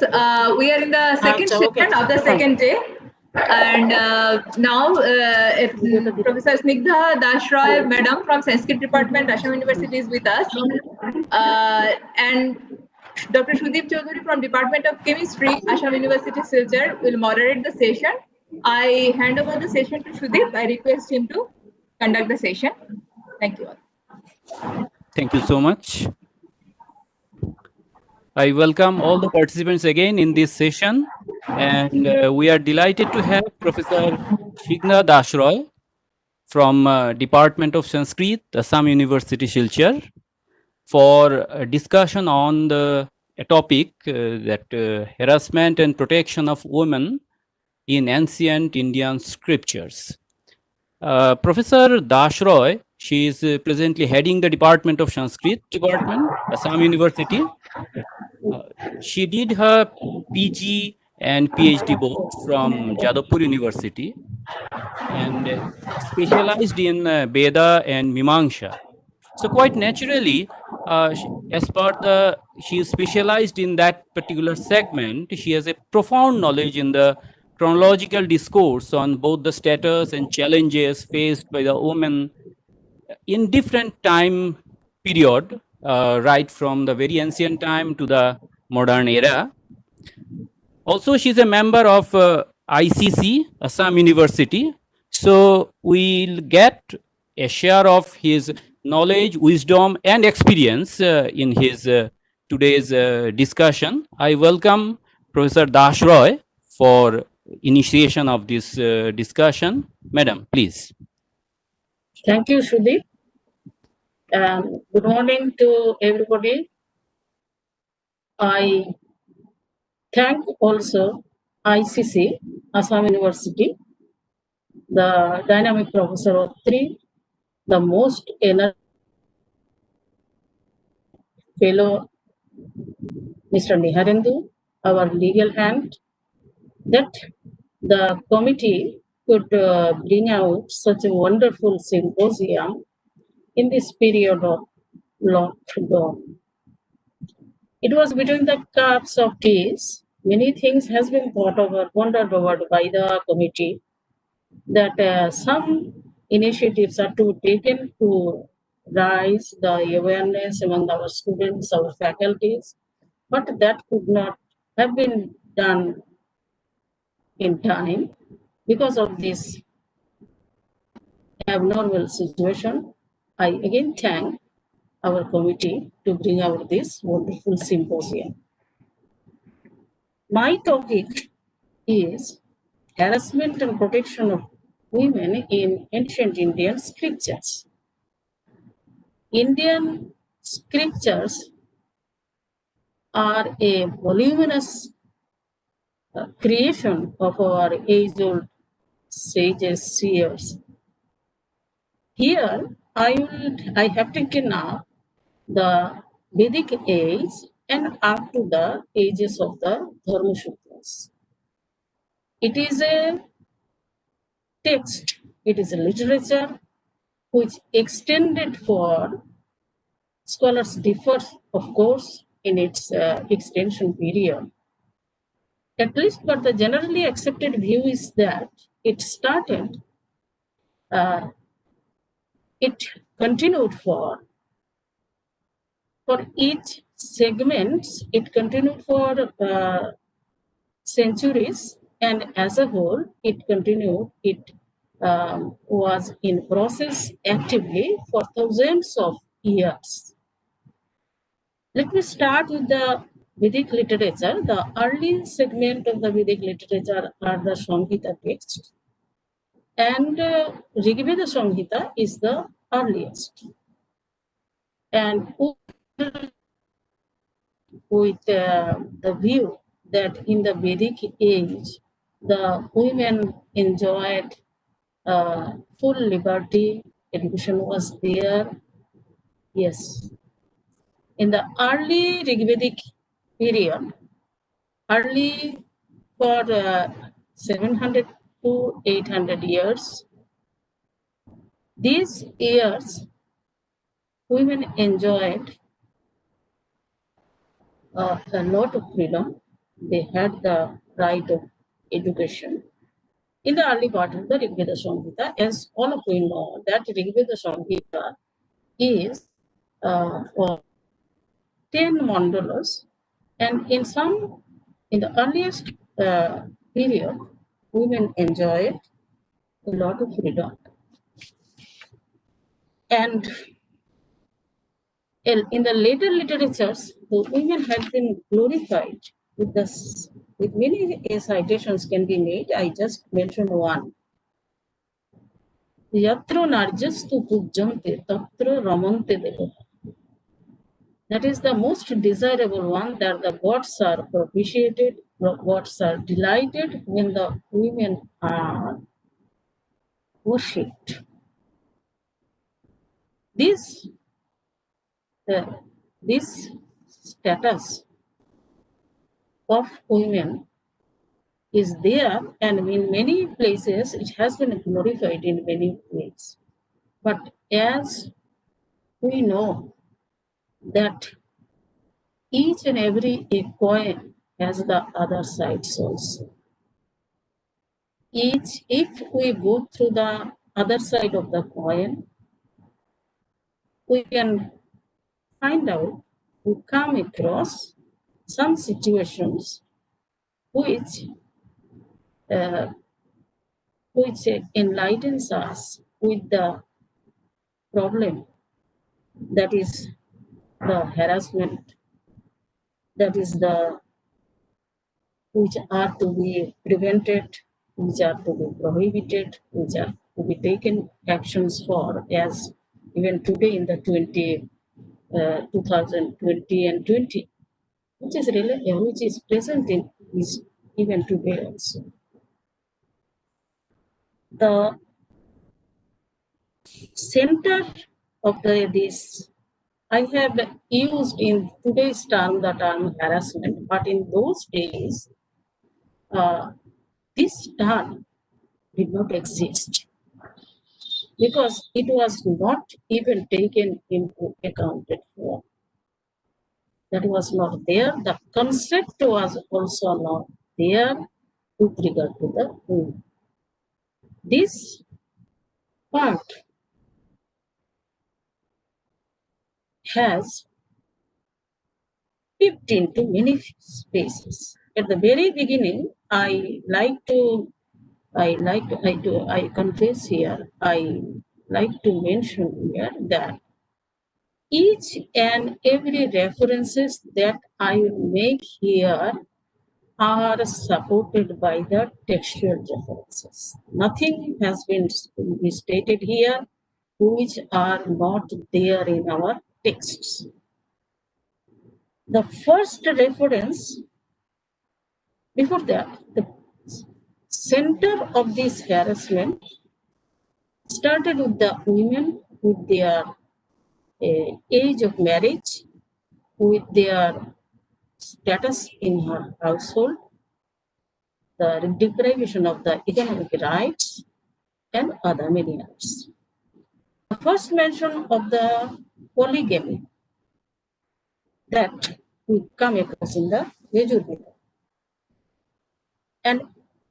We are in the second session of the second day, and now Professor Snigdha Das Roy, Madam from Sanskrit Department, Assam University is with us, and Dr. Sudeep Chaudhary from Department of Chemistry, Assam University, Silchar, will moderate the session. I hand over the session to Sudeep. I request him to conduct the session. Thank you all. Thank you so much. I welcome all the participants again in this session, and we are delighted to have Professor Snigdha Das Roy from Department of Sanskrit, Assam University, Silchar, for a discussion on a topic that harassment and protection of women in ancient Indian scriptures. Professor Das Roy, she is presently heading the Department of Sanskrit Department, Assam University. She did her PG and PhD both from Jadavpur University and specialized in Veda and Mimamsa. So quite naturally, she is specialized in that particular segment. She has a profound knowledge in the chronological discourse on both the status and challenges faced by the women in different time period, right from the very ancient time to the modern era. Also, she's a member of ICC, Assam University. So we'll get a share of his knowledge, wisdom, and experience in his today's discussion. I welcome Professor Das Roy for initiation of this discussion. Madam, please. Thank you, Sudeep. Good morning to everybody. I thank also ICC, Assam University, the dynamic professor of 3, the most energetic fellow, Mr. Niharendu, our legal hand, that the committee could bring out such a wonderful symposium in this period of lockdown. It was between the cups of teas. Many things has been pondered over by the committee, that some initiatives are to be taken to raise the awareness among our students, our faculties, but that could not have been done in time because of this abnormal situation. I again thank our committee to bring out this wonderful symposium. My topic is harassment and protection of women in ancient Indian scriptures. Indian scriptures are a voluminous creation of our age-old sages, seers. Here, I have taken up the Vedic age and up to the ages of the Dharma Sutras. It is a text, it is a literature which extended for scholars differ, of course, in its extension period. At least, but the generally accepted view is that it started, it continued for each segment, it continued for centuries, and as a whole, it continued, it was in process actively for thousands of years. Let me start with the Vedic literature. The early segment of the Vedic literature are the Samhita texts, and Rigveda Samhita is the earliest. And with the view that in the Vedic age, the women enjoyed full liberty, education was there. Yes. In the early Rigvedic period, early for 700 to 800 years, these years, women enjoyed a lot of freedom. they had the right of education. In the early part of the Rigveda Samhita, as all of you know, that Rigveda Samhita is for 10 mandalas, and in the earliest period, women enjoyed a lot of freedom. And in the later literatures, the women have been glorified with this. With many citations can be made. I just mentioned one. Yatro narjastu pujjante tatra ramante devaha. That is the most desirable one, that the gods are propitiated, the gods are delighted when the women are worshipped. This, this status of women is there, and in many places it has been glorified in many ways. But as we know that each and every coin has the other sides also. If we go through the other side of the coin, we can find out, we come across some situations which uh, enlightens us with the problem, that is the harassment, that is the which are to be prevented, which are to be prohibited, which are to be taken actions for, as even today in the 2020 and 20, which is really which is present in is even today also. The center of this, I have used in today's term the term harassment, but in those days, this term did not exist because it was not even taken into account for. That was not there. The concept was also not there with regard to the women. This part has dipped into many spaces. At the very beginning, I confess here, I like to mention here that each and every references that I will make here are supported by the textual references. Nothing has been stated here which are not there in our texts. The first reference, before that, the center of this harassment started with the women with their age of marriage, with their status in her household, the deprivation of the economic rights, and other many others. The first mention of the polygamy that we come across in the Yajurveda. And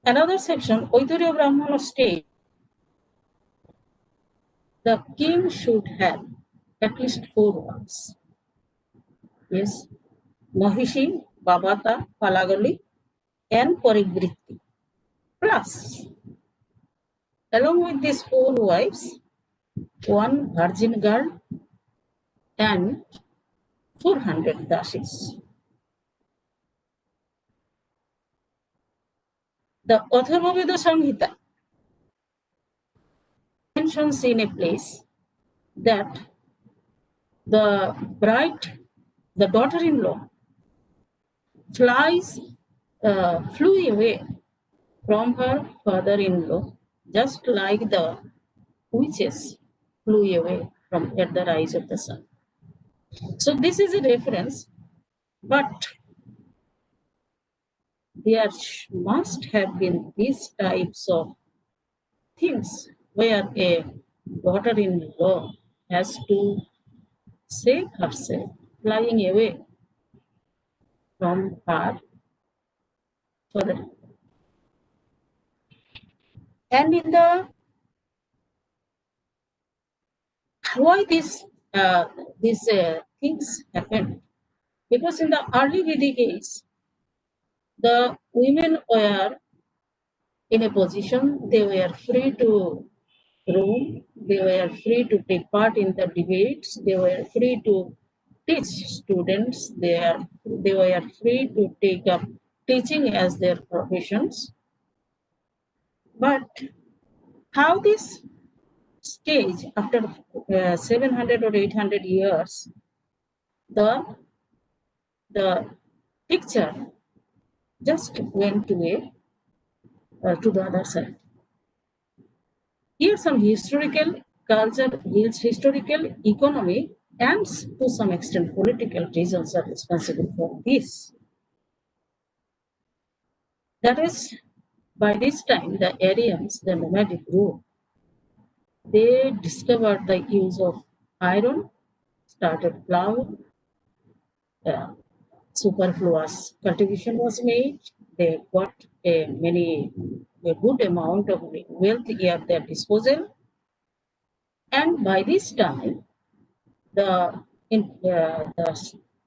another section, Oiturya Brahmana state, the king should have at least 4 wives. Yes, Mahishi, Babata, Palagali, and Parivriti. Plus, along with these 4 wives, 1 virgin girl and 400 dasis. The Atharvaveda Samhita mentions in a place that the bride, the daughter-in-law, flew away from her father-in-law, just like the witches flew away from at the rise of the sun. So this is a reference, but there must have been these types of things where a daughter-in-law has to save herself, flying away from her further. And in the why these things happen? Because in the early Vedic age, the women were in a position, they were free to roam, they were free to take part in the debates, they were free to teach students, they were free to take up teaching as their professions. But how this stage, after 700 or 800 years, the picture just went away to the other side. Here some historical culture, historical economy, and to some extent political reasons are responsible for this. That is, by this time, the Aryans, the nomadic group, they discovered the use of iron, started plow, superfluous cultivation was made, they got a good amount of wealth at their disposal. And by this time, the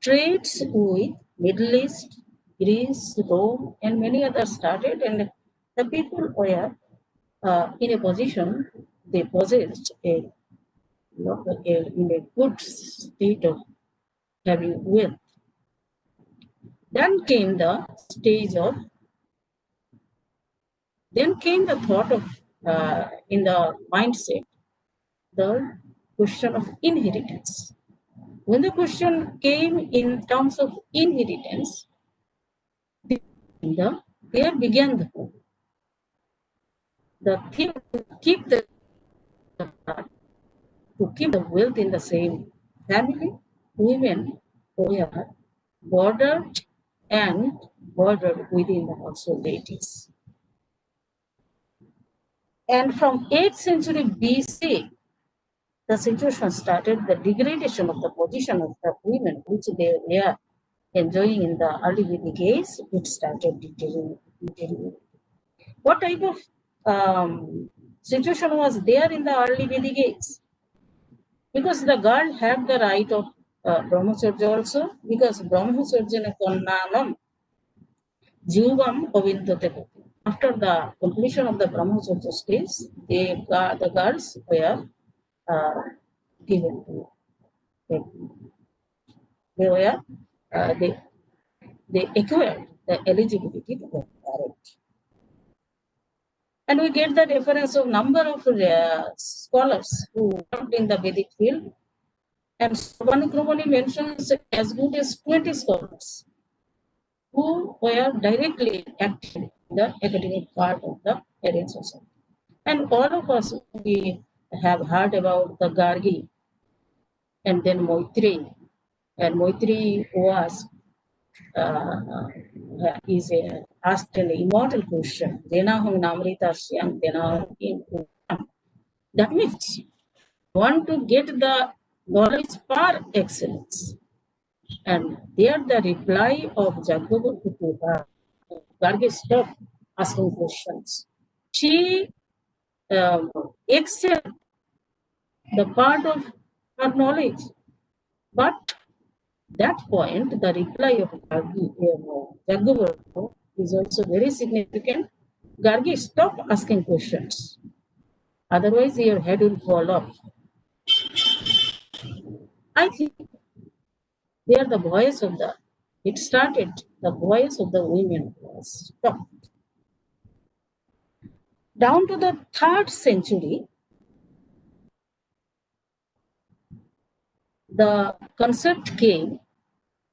trades with Middle East, Greece, Rome, and many others started, and the people were in a position, they possessed in a good state of having wealth. Then came the thought of, in the mindset, the question of inheritance. When the question came in terms of inheritance, there began the thing to keep the wealth in the same family. Women were bordered within the household deities. And from 8th century BC, the situation started, the degradation of the position of the women, which they were enjoying in the early Vedic age, it started deteriorating. What type of situation was there in the early Vedic age? Because the girl had the right of Brahmacharya also, because Brahmacharya Kannanam Jivam Avindate. After the completion of the Brahmacharya stage, the girls were given to they acquired the eligibility to get married. And we get the reference of number of scholars who worked in the Vedic field, and Sarvanukrumani mentions as good as 20 scholars who were directly active in the academic part of the Aryan society. And all of us, we have heard about the Gargi and then Maitri. And Maitri was asked an immortal question. That means want to get the knowledge par excellence. And there the reply of Jagbhavati to her, Gargi stopped asking questions. She excelled the part of her knowledge. But that point, the reply of Jagbhavati is also very significant. Gargi, stop asking questions. Otherwise, your head will fall off. I think they are the voice of the voice of the women was stopped. Down to the 3rd century, the concept came.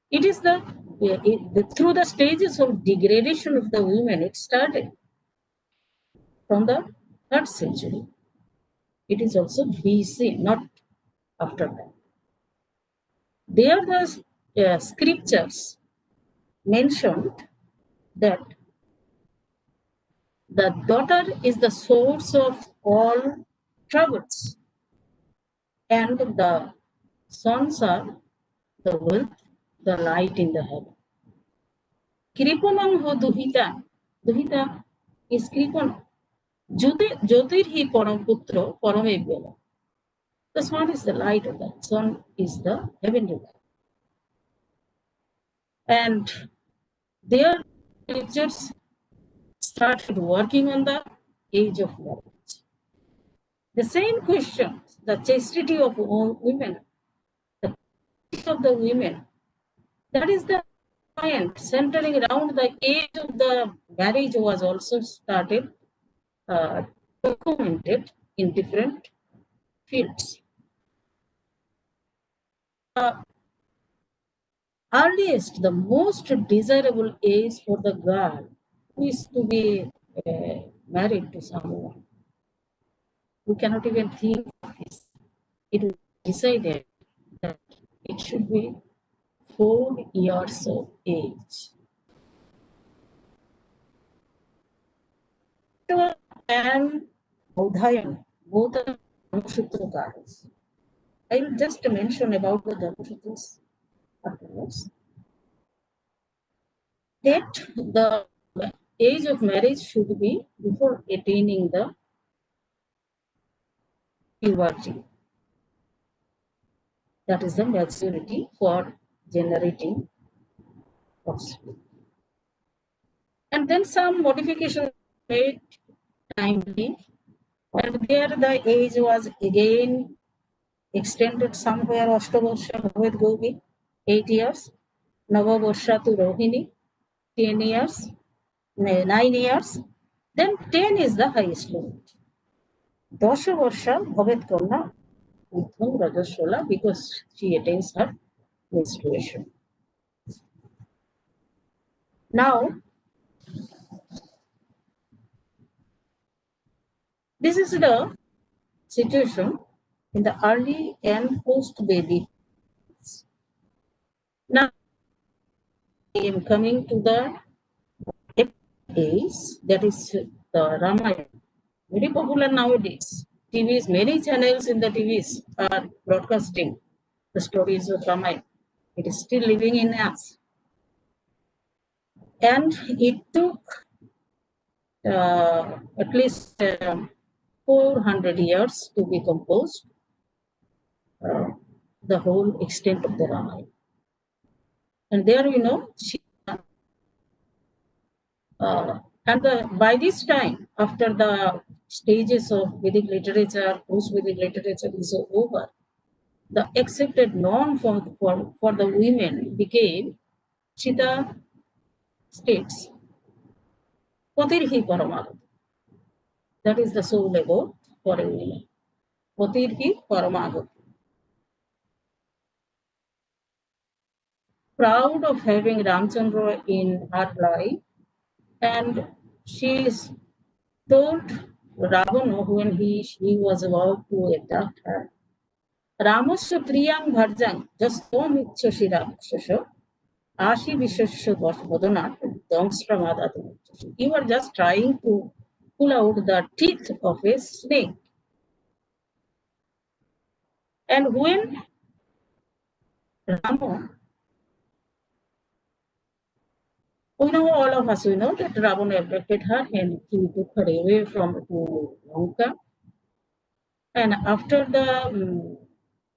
It is through the stages of degradation of the women, it started from the 3rd century. It is also BC, not after that. There the scriptures mentioned that the daughter is the source of all troubles, and the sons are the wealth, the light in the heaven. Kripamang ho duhita, Duhita is Kripana. Jyotir hi param putra paramebhyala. The sun is the light of that. Sun is the heavenly light. And their scriptures started working on the age of marriage. The same question, the chastity of women, the chastity of the women, that is the point centering around the age of the marriage was also started, documented in different fields. Earliest, the most desirable age for the girl who is to be married to someone. We cannot even think of this. It was decided that it should be 4 years of age. And Bodhayan, both are Dharmasutras. I will just mention about the Dharmasutras afterwards. That the age of marriage should be before attaining the puberty. That is the maturity for generating offspring. And then some modifications made timely, and there the age was again extended somewhere. Ashtavarsha Bhavet Gogi, 8 years. Navavarsha to Rohini, 10 years. 9 years. Then 10 is the highest limit. Dasha Varsha Bhavet Karna Utham Rajashola, because she attains her menstruation. Now, this is the situation in the early and post-Vedic. Now, I am coming to the age, that is the Ramayana. Very popular nowadays. TVs, many channels in the TVs are broadcasting the stories of Ramayana. It is still living in us. And it took at least 400 years to be composed, the whole extent of the Ramayana. And there we know, by this time, after the stages of Vedic literature, post-Vedic literature is over, the accepted norm for the women became, Sita states, Patirhi Paramagati. That is the soul abode for a woman. Patirhi Paramagati. Proud of having Ramchandra in her life, and she is told Ravana when he was about to attack her, Ramasya Priyam Bharjang, just Tom Ichashira Shasha, Ashi Vishasya Bodhanat, Dongstramadhat. You are just trying to pull out the teeth of a snake. And when Rama, we know, all of us, we know that Ravana abducted her and he took her away from Lanka. And after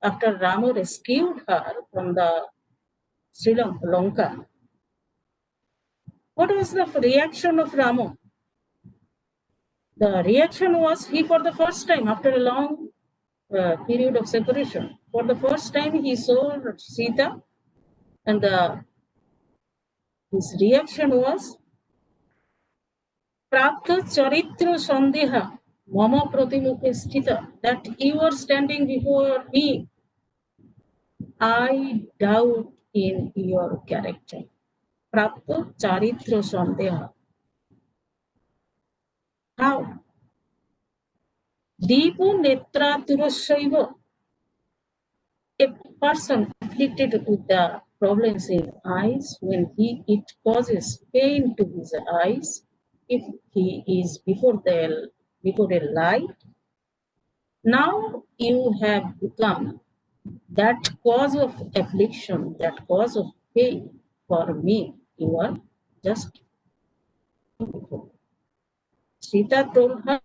Rama rescued her from the Sri Lanka, what was the reaction of Rama? The reaction was, he for the first time, after a long period of separation, for the first time he saw Sita, and his reaction was, Prapta Charitra Sandeha Mama Pratimukhe Sthita, that you are standing before me, I doubt in your character. Prapta Charitra Sandeha. How? Deepo Netra Turashaiva. A person afflicted with the problems in eyes, when it causes pain to his eyes, if he is before a light, now you have become that cause of affliction, that cause of pain for me. You are just before. Sita told her,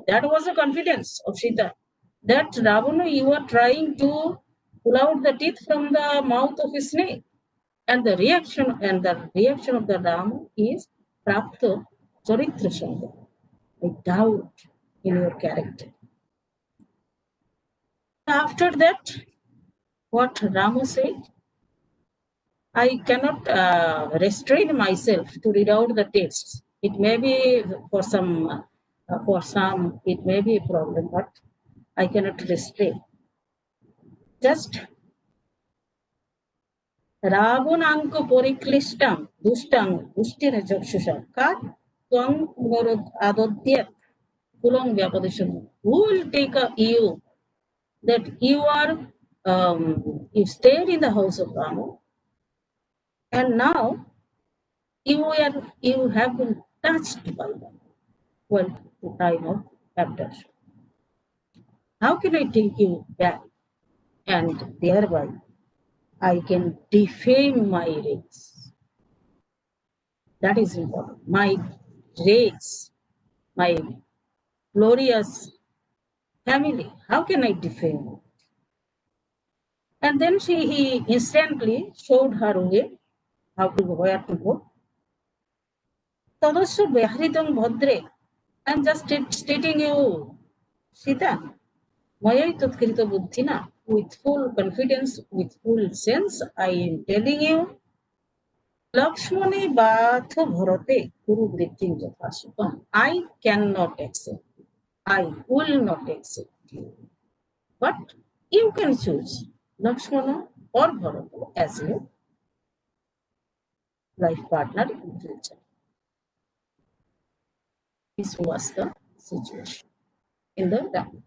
that was the confidence of Sita, that Ravana, you are trying to pull out the teeth from the mouth of a snake. And the reaction of the Rama is Prapta Charitra Sangha. I doubt in your character. After that, what Rama said, I cannot restrain myself to read out the texts. It may be for some it may be a problem, but I cannot restrain. Just Ragunanko poriklistam dustang dustira chakshusha kat twang morod adodyat kulong vyapadisham. Who will take you that you are you stayed in the house of Rama and now you have been touched by them. Well, the time of abduction. How can I take you back and thereby I can defame my race? That is important. My race, my glorious family, how can I defame it? And then he instantly showed her way, how to go, where to go. Tadasya Behridam Bhadre. I'm just stating you, Sita, Maya Tatkrita Buddhina, with full confidence, with full sense, I am telling you, Lakshmani Batha Bharate Kuru Vritim Jathasukam. I cannot accept. I will not accept you. But you can choose Lakshmana or Bharata as your life partner in future. This was the situation in the Rama.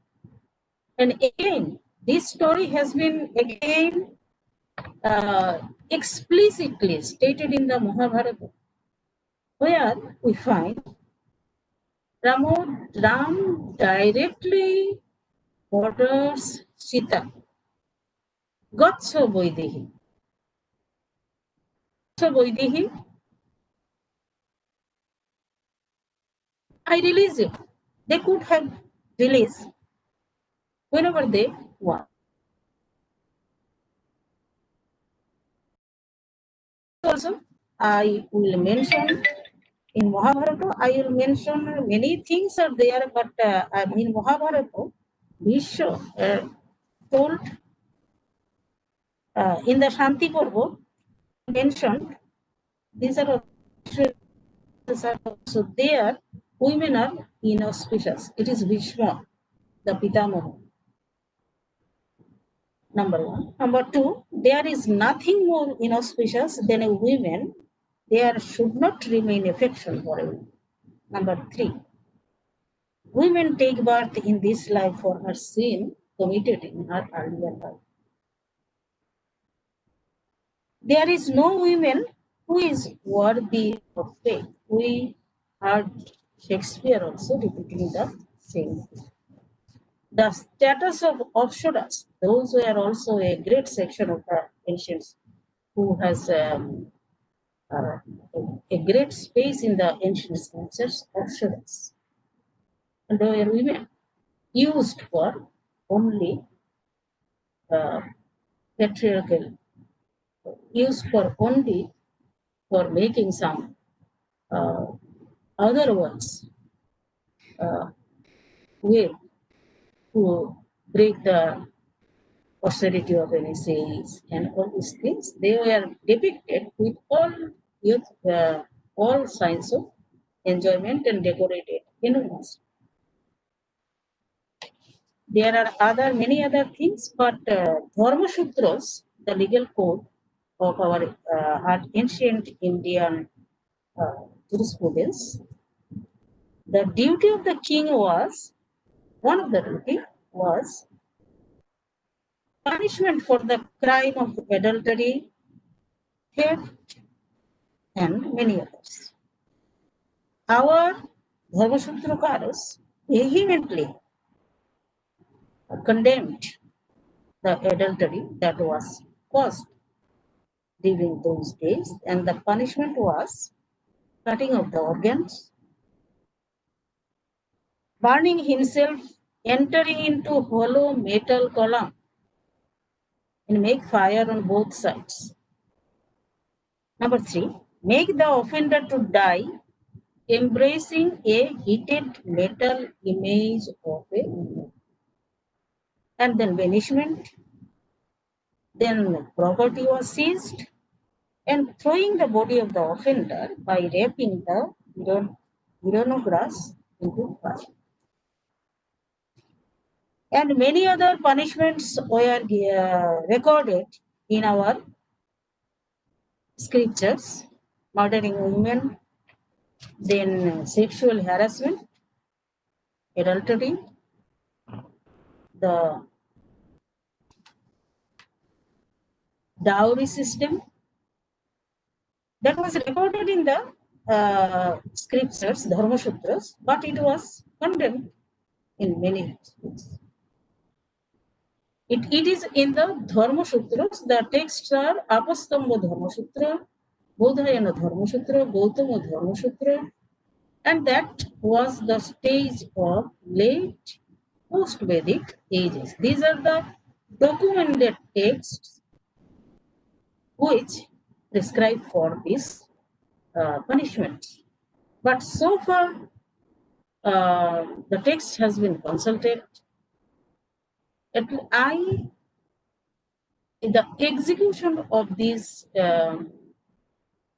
And again, this story has been again explicitly stated in the Mahabharata, where we find Ram directly orders Sita, Gatsa Vaidehi. Gatsa Vaidehi, I release you. They could have released whenever they want. Also, I will mention in Mahabharata, I will mention many things are there, but in Mahabharata, Bhishma told in the Shanti Parva mentioned these are so there women are inauspicious. It is Bhishma, the Pitamaha. Number one. Number two, there is nothing more inauspicious than a woman. There should not remain affection for a woman. Number three, women take birth in this life for her sin committed in her earlier life. There is no woman who is worthy of faith. We heard Shakespeare also repeating the same thing. The status of Apsaras, those were also a great section of the ancients who has a great space in the ancient scriptures, Apsaras. And they were women used for only patriarchal, used for only for making some other ones way to break the austerity of NSAs and all these things. They were depicted with all signs of enjoyment and decorated enormous. There are many other things, but Dharma Sutras, the legal code of our ancient Indian jurisprudence, the duty of the king was, one of the duty was punishment for the crime of adultery, theft, and many others. Our Dharmasutrakaras vehemently condemned the adultery that was caused during those days, and the punishment was cutting of the organs, burning himself, entering into hollow metal column, and make fire on both sides. Number 3, make the offender to die embracing a heated metal image of a woman. And then banishment, then property was seized, and throwing the body of the offender by wrapping the grass into fire. And many other punishments were recorded in our scriptures: murdering women, then sexual harassment, adultery, the dowry system. That was recorded in the scriptures, Dharma Sutras, but it was condemned in many aspects. It is in the Dharma Sutras. The texts are Apastamba Dharma Sutra, Bodhayana Dharma Sutra, Gautama Dharma Sutra, and that was the stage of late post-Vedic ages. These are the documented texts which prescribe for this punishment. But so far, the text has been consulted. The execution of these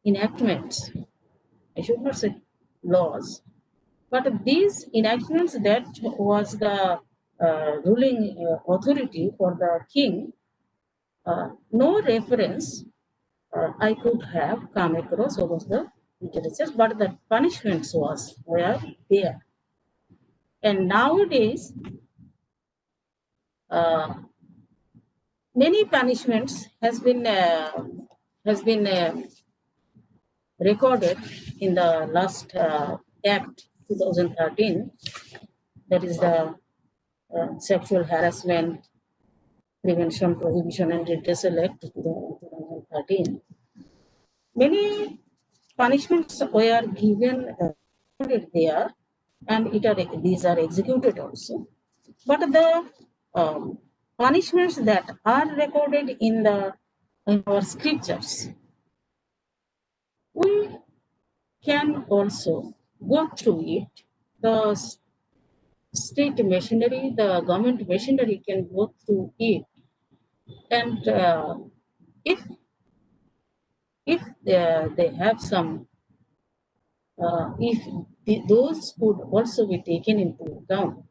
enactments, I should not say laws, but these enactments that was the ruling authority for the king, no reference I could have come across over the literature, but the punishments were there. And nowadays, many punishments has been recorded in the last Act 2013. That is the Sexual Harassment Prevention, Prohibition and Redressal Act 2013. Many punishments were given there, and these are executed also. But the punishments that are recorded in our scriptures, we can also go through it. The state machinery, the government machinery can go through it, and if they have some, if those could also be taken into account,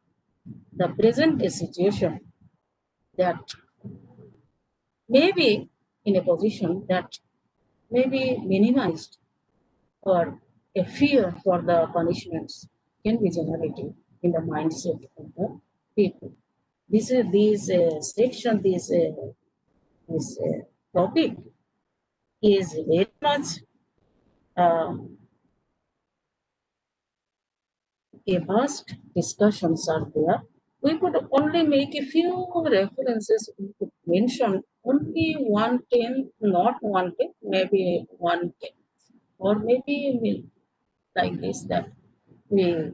the present situation that may be in a position that may be minimized, or a fear for the punishments can be generated in the mindset of the people. This section, this topic is very much a vast discussions are there. We could only make a few references. We could mention only 110, not 110, maybe 110, or maybe like this, that we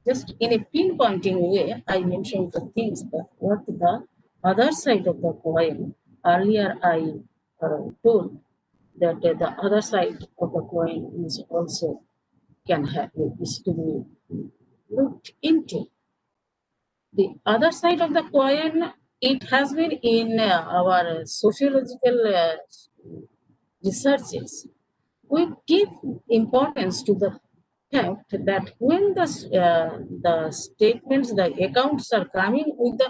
just in a pinpointing way, I mentioned the things that what the other side of the coin. Earlier I told that the other side of the coin is also is to be looked into. The other side of the coin, it has been in our sociological researches. We give importance to the fact that when the statements, the accounts are coming with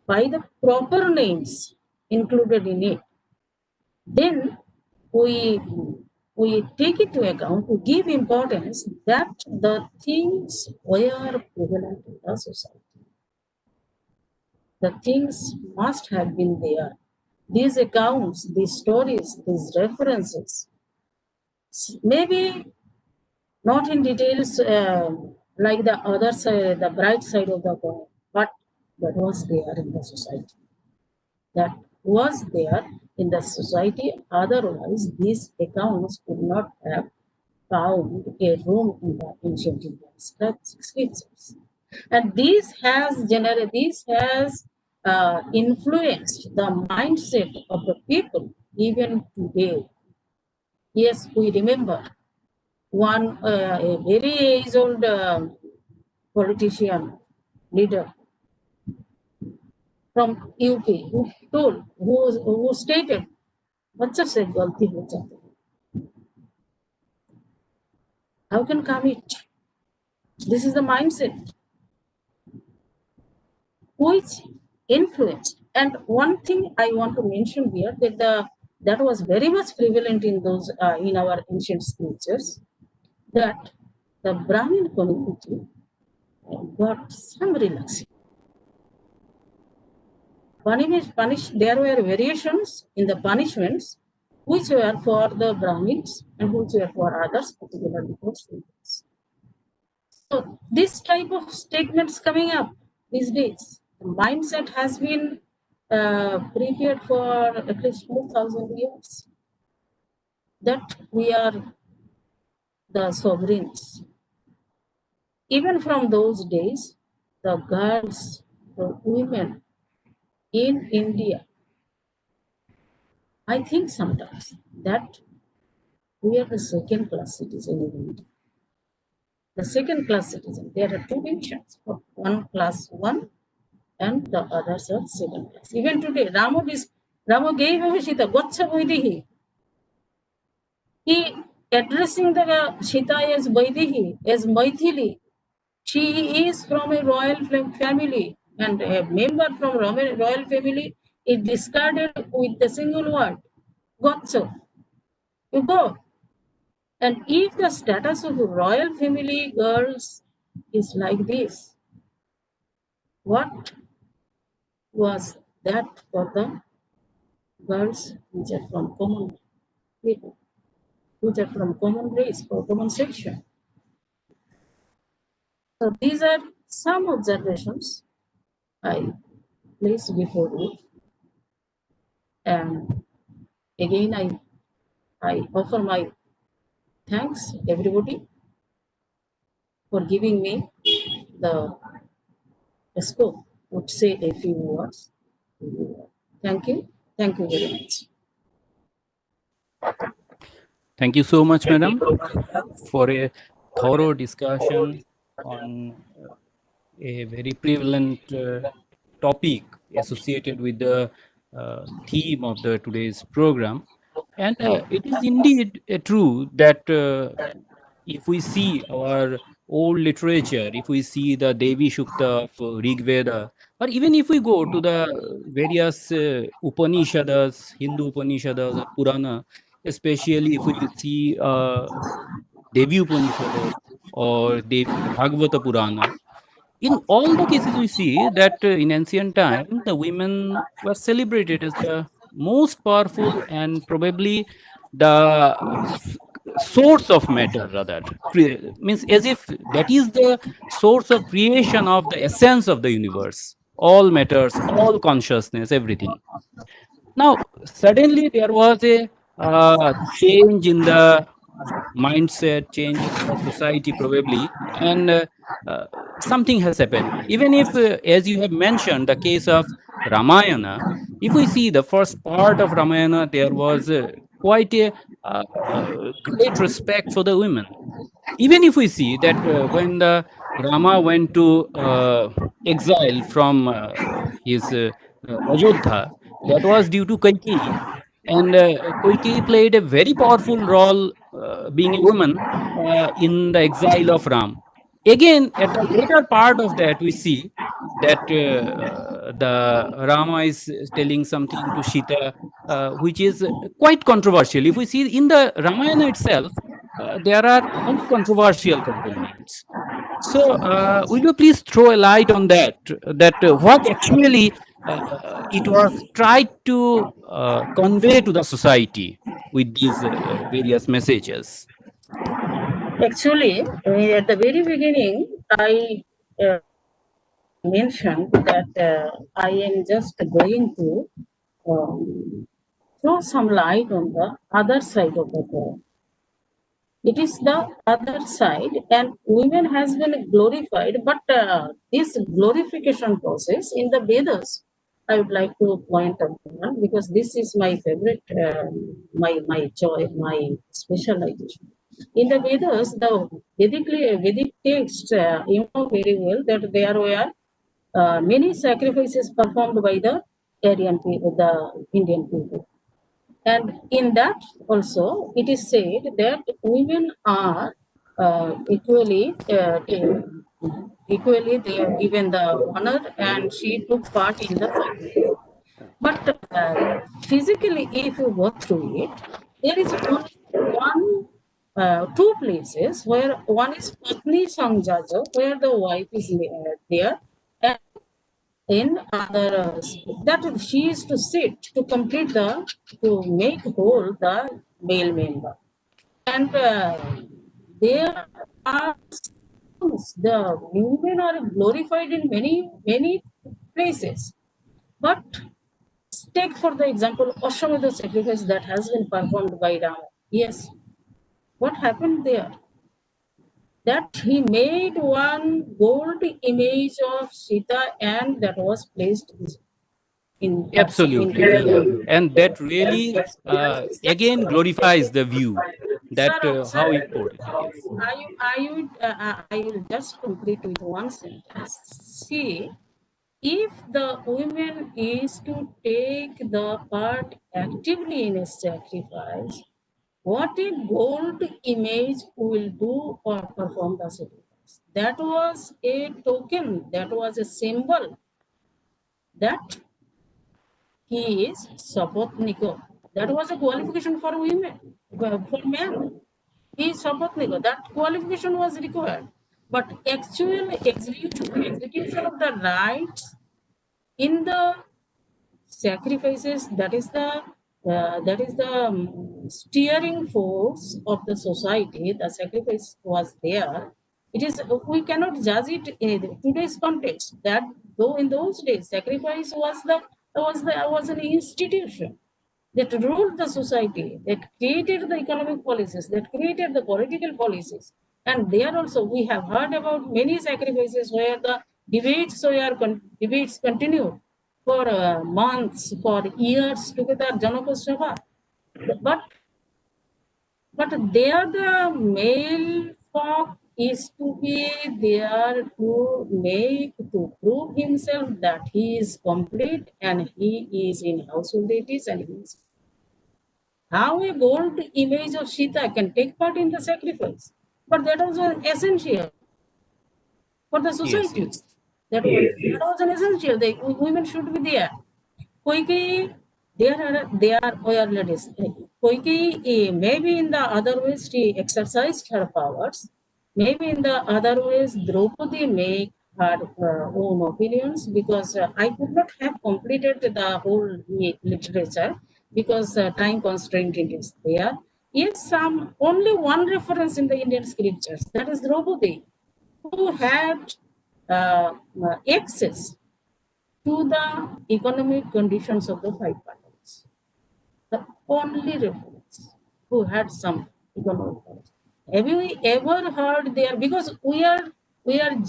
by the proper names included in it, then we take into account to give importance that the things were prevalent in the society. The things must have been there. These accounts, these stories, these references, maybe not in details like the other side, the bright side of the coin, but that was there in the society. That was there in the society. Otherwise, these accounts could not have found a room in the ancient Indian scriptures. And this has influenced the mindset of the people even today. Yes, we remember a very age-old politician leader from UP who stated, "Bachcha se galti ho jati hai. How can commit?" This is the mindset which influenced. And one thing I want to mention here that was very much prevalent in those in our ancient scriptures, that the Brahmin community got some relaxation. There were variations in the punishments which were for the Brahmins and which were for others, particularly for students. So this type of statements coming up these days, the mindset has been prepared for at least 2,000 years that we are the sovereigns. Even from those days, the girls, the women in India, I think sometimes that we are the second class citizen in India. The second class citizen, there are two divisions, one class one and the others are second class. Even today, Rama gave away Sita, Gotcha Vaidehi. He addressing the Sita as Vaidehi, as Maithili. She is from a royal family, and a member from royal family is discarded with the single word, Gotcha. You go. And if the status of royal family girls is like this, what was that for the girls which are from common people, which are from common race or common section? So these are some observations I place before you. And again, I offer my thanks everybody for giving me the scope to say a few words. Thank you. Thank you very much. Thank you so much, madam, for a thorough discussion on a very prevalent topic associated with the theme of the today's program. And it is indeed true that if we see our old literature, if we see the Devi Shukta of Rig Veda, or even if we go to the various Upanishads, Hindu Upanishads, or Purana, especially if we see Devi Upanishad or Devi Bhagavata Purana, in all the cases we see that in ancient time the women were celebrated as the most powerful and probably the source of matter, rather means as if that is the source of creation of the essence of the universe, all matters, all consciousness, everything. Now suddenly there was a change in the mindset, change in the society probably, and uh, something has happened. Even if, as you have mentioned, the case of Ramayana, if we see the first part of Ramayana, there was quite a great respect for the women. Even if we see that when the Rama went to exile from his Ajodha, that was due to Kaikeyi. And Kaikeyi played a very powerful role, being a woman, in the exile of Ram. Again, at the later part of that, we see that the Rama is telling something to Sita, which is quite controversial. If we see in the Ramayana itself, there are many controversial components. So, will you please throw a light on that? That what actually it was tried to convey to the society with these various messages? Actually, at the very beginning, I mentioned that I am just going to throw some light on the other side of the coin. It is the other side, and women has been glorified, but this glorification process in the Vedas, I would like to point out because this is my favorite, my joy, my specialization. In the Vedas, the Vedic text, you know very well that there were many sacrifices performed by the Aryan people, the Indian people. And in that also, it is said that women are equally they are given the honor, and she took part in the sacrifice. But physically, if you go through it, there is two places where one is Patni Sangjaja, where the wife is there, and in other that she is to sit to complete to make whole the male member, and there are the women are glorified in many places, but take for the example Ashwamedha sacrifice that has been performed by Rama. Yes, what happened there? That he made one gold image of Sita, and that was placed in Absolutely. And that really, again, glorifies the view that how you put it. Yes. I will just complete with one sentence. See, if the women is to take the part actively in a sacrifice, what a gold image will do or perform the sacrifice. That was a token, that was a symbol that he is Sapotniko. That was a qualification for women, for men. He is Sapotniko. That qualification was required. But actual execution of the rights in the sacrifices, that is the steering force of the society. The sacrifice was there. It is, we cannot judge it in today's context, that though in those days sacrifice was an institution that ruled the society, that created the economic policies, that created the political policies. And there also we have heard about many sacrifices where the debates continued for months, for years together, Janaka Sabha. But there the male folk is to be there to prove himself that he is complete and he is in household duties, and he is how a gold image of Sita can take part in the sacrifice. But that was essential for the society. Yes. That was an essential. Women should be there. Koiki, there are ladies. Koiki, maybe in the other ways she exercised her powers. Maybe in the other ways Draupadi made her own opinions, because I could not have completed the whole literature because time constraint it is there. Yes, some only one reference in the Indian scriptures, that is Draupadi, who had access to the economic conditions of the five partners. The only reference who had some economic conditions. Have you ever heard there? Because we are going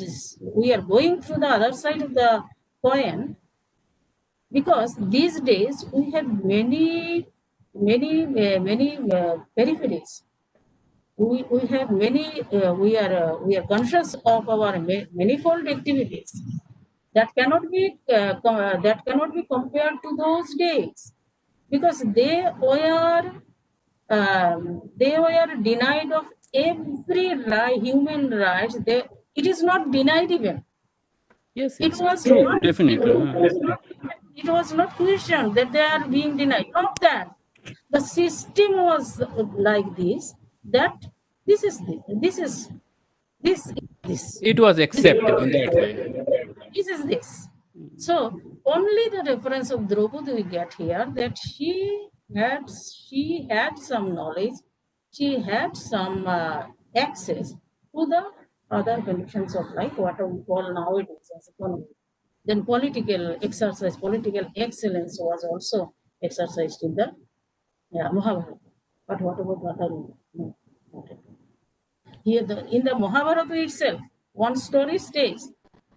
through the other side of the coin, because these days we have many peripheries. We have many. We are conscious of our manifold activities that cannot be compared to those days, because they were denied of every human rights. It is not denied even. Yes. It was True. not. Definitely. It was not questioned that they are being denied. Not that the system was like this. That this is this is this is this. It was accepted in that way. This is this. So only the reference of Draupadi we get here, that she had some knowledge, she had some access to the other conditions of life, what we call nowadays as economy. Then political exercise, political excellence was also exercised in the Mahabharata. But what about other? No, not at all. here in the Mahabharata itself, one story states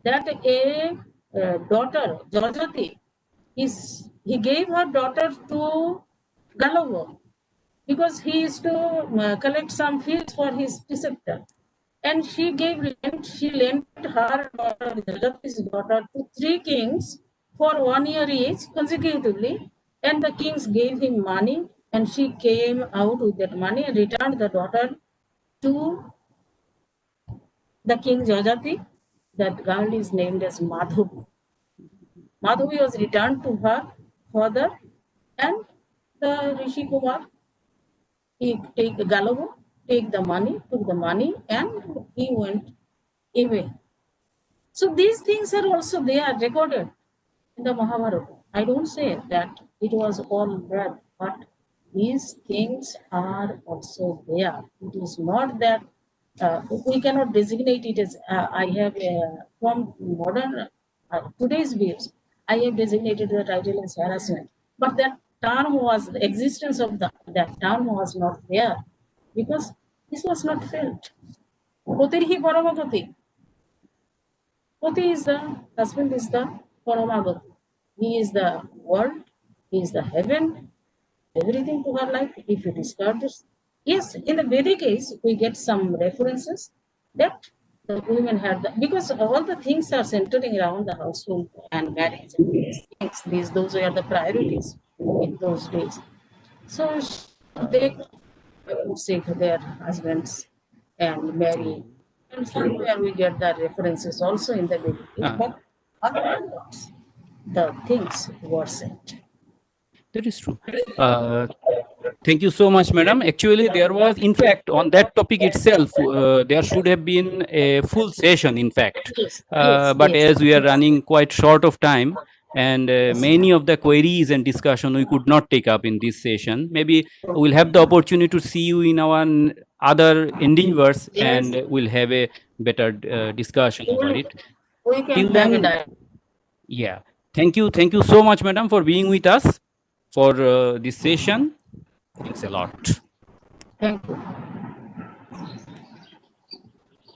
that a daughter, Jajati, he gave her daughter to Galava because he used to collect some fields for his preceptor. And she lent her daughter, Jajati's daughter, to 3 kings for 1 year each consecutively. And the kings gave him money, and she came out with that money and returned the daughter to the king Jajati. That girl is named as Madhavi. Madhavi was returned to her father, and the Rishi Kumar, he took the money, took the money, and he went away. So these things are also there recorded in the Mahabharata. I don't say that it was all bad, but these things are also there. It is not that we cannot designate it as I have from modern today's views. I have designated the title as harassment, but that term was the existence of that term was not there because this was not felt. Potirhi paramapati. Pati is the husband, is the paramagati. He is the world, he is the heaven, everything to her life. If you discard this, yes, in the Vedic case, we get some references that the women had because all the things are centering around the household and marriage and these things. Those were the priorities in those days. So they forsake their husbands and marry. And somewhere we get the references also in the Vedic. But other than that, the things were said. That is true. Thank you so much, madam. Actually, there was, in fact, on that topic itself, there should have been a full session, in fact. But as we are running quite short of time, and many of the queries and discussion we could not take up in this session, maybe we'll have the opportunity to see you in our other endeavors, and we'll have a better discussion about it. We can Till have then, yeah. Thank you so much, madam, for being with us for this session. Thanks a lot. Thank you.